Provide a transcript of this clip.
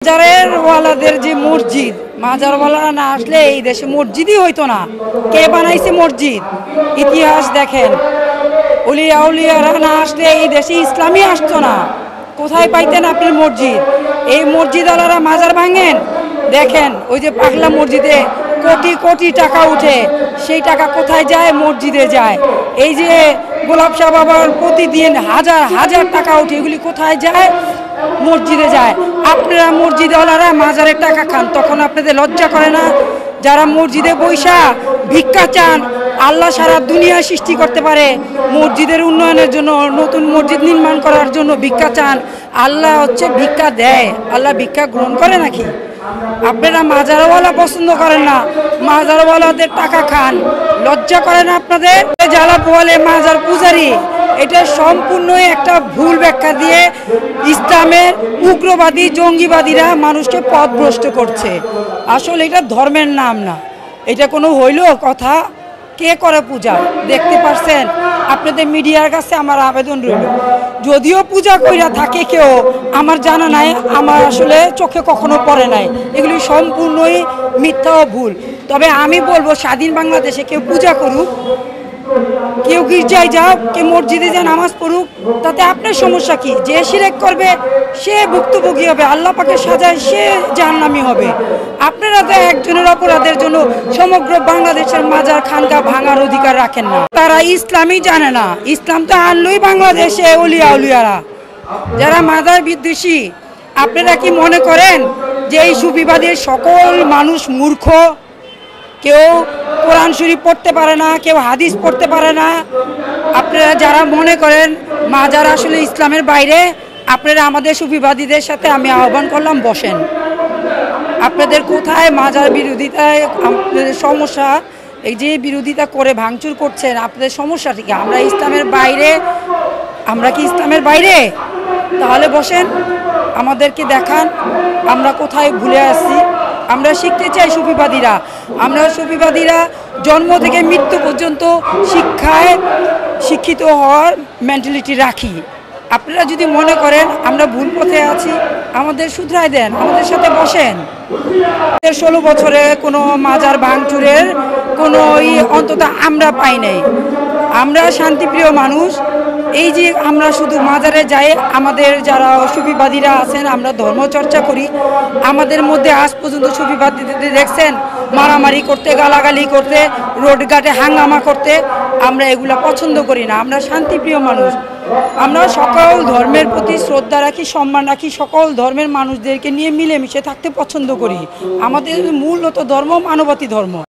মাজারের যে মসজিদ, মাজারওয়ালারা না আসলে এই দেশে মসজিদই হইতো না। কে বানাইছে মসজিদ? ইতিহাস দেখেন। উলিয়া উলিয়ারা না আসলে এই দেশে ইসলামই আসতো না। কোথায় পাইতেন আপনি মসজিদ? এই মসজিদওয়ালারা মাজার ভাঙেন। দেখেন ওই যে পাগলা মসজিদে কোটি কোটি টাকা উঠে, সেই টাকা কোথায় যায়? মসজিদে যায়। এই যে গোলাপ শাহ বাবার প্রতিদিন হাজার হাজার টাকা উঠে, এগুলি কোথায় যায়? মসজিদে যায়। আপনারা মসজিদওয়ালারা মাজারের টাকা খান, তখন আপনাদের লজ্জা করে না? যারা মসজিদে বৈশা ভিক্ষা চান, আল্লাহ সারা দুনিয়া সৃষ্টি করতে পারে, মসজিদের উন্নয়নের জন্য, নতুন মসজিদ নির্মাণ করার জন্য ভিক্ষা চান। আল্লাহ হচ্ছে ভিক্ষা দেয়, আল্লাহ ভিক্ষা গ্রহণ করে নাকি? আপনারা মাজারওয়ালা পছন্দ করেন না, মাজারওয়ালাদের টাকা খান, লজ্জা করে না আপনাদের? যারা বলে মাজার পূজারি, এটা সম্পূর্ণই একটা ভুল ব্যাখ্যা দিয়ে ইসলামের উগ্রবাদী জঙ্গিবাদীরা মানুষকে পথভ্রষ্ট করছে। আসলে এটা ধর্মের নাম না, এটা কোনো হইল কথা? কে করে পূজা? দেখতে পারছেন? আপনাদের মিডিয়ার কাছে আমার আবেদন রইল, যদিও পূজা কইরা থাকে কেউ, আমার জানা নাই, আমার আসলে চোখে কখনো পড়ে নাই, এগুলি সম্পূর্ণই মিথ্যা ও ভুল। তবে আমি বলবো, স্বাধীন বাংলাদেশে কেউ পূজা করুক, কেউ গির্জায় যাও, কেউ মসজিদে যা নামাজ পড়ুক, তাতে আপনার সমস্যা কি? যে শিরক করবে সে ভুক্তভোগী হবে, আল্লাহ পাকের সাজায় সে জাহান্নামী হবে। আপনারা তো একজনের অপরাধের জন্য সমগ্র বাংলাদেশের মাজার খানকা ভাঙার অধিকার রাখেন না। তারা ইসলামই জানে না। ইসলাম তো আনলোই বাংলাদেশে উলিয়া উলিয়ারা, যারা মাজার বিদ্বেষী। আপনারা কি মনে করেন যে এই সুফিবাদের সকল মানুষ মূর্খ? কেউ কোরআন শরীফ পড়তে পারে না, কেউ হাদিস পড়তে পারে না। আপনারা যারা মনে করেন মাজার আসলে ইসলামের বাইরে, আপনারা আমাদের সুফিবাদীদের সাথে আমি আহ্বান করলাম, বসেন। আপনাদের কোথায় মাজার বিরোধিতায় আপনাদের সমস্যা? এই যে বিরোধিতা করে ভাঙচুর করছেন, আপনাদের সমস্যা ঠিক? আমরা ইসলামের বাইরে? আমরা কি ইসলামের বাইরে? তাহলে বসেন, আমাদেরকে দেখান আমরা কোথায় ভুলে আসছি। আমরা শিখতে চাই সুফিবাদীরা, আমরা সুফিবাদীরা জন্ম থেকে মৃত্যু পর্যন্ত শিক্ষায় শিক্ষিত হওয়ার মেন্টালিটি রাখি। আপনারা যদি মনে করেন আমরা ভুল পথে আছি, আমাদের শুধরাই দেন, আমাদের সাথে বসেন। 16 বছরে কোনো মাজার ভাঙচুরের কোনো অন্তত আমরা পাই নাই। আমরা শান্তিপ্রিয় মানুষ। এই যে আমরা শুধু মাজারে যাই, আমাদের যারা সুফিবাদীরা আছেন, আমরা ধর্মচর্চা করি, আমাদের মধ্যে আজ পর্যন্ত সুফিবাদীদের দেখছেন মারামারি করতে, গালাগালি করতে, রোডঘাটে হাঙ্গামা করতে? আমরা এগুলা পছন্দ করি না। আমরা শান্তিপ্রিয় মানুষ, আমরা সকল ধর্মের প্রতি শ্রদ্ধা রাখি, সম্মান রাখি, সকল ধর্মের মানুষদেরকে নিয়ে মিলেমিশে থাকতে পছন্দ করি। আমাদের মূলত ধর্ম মানবতাী ধর্ম।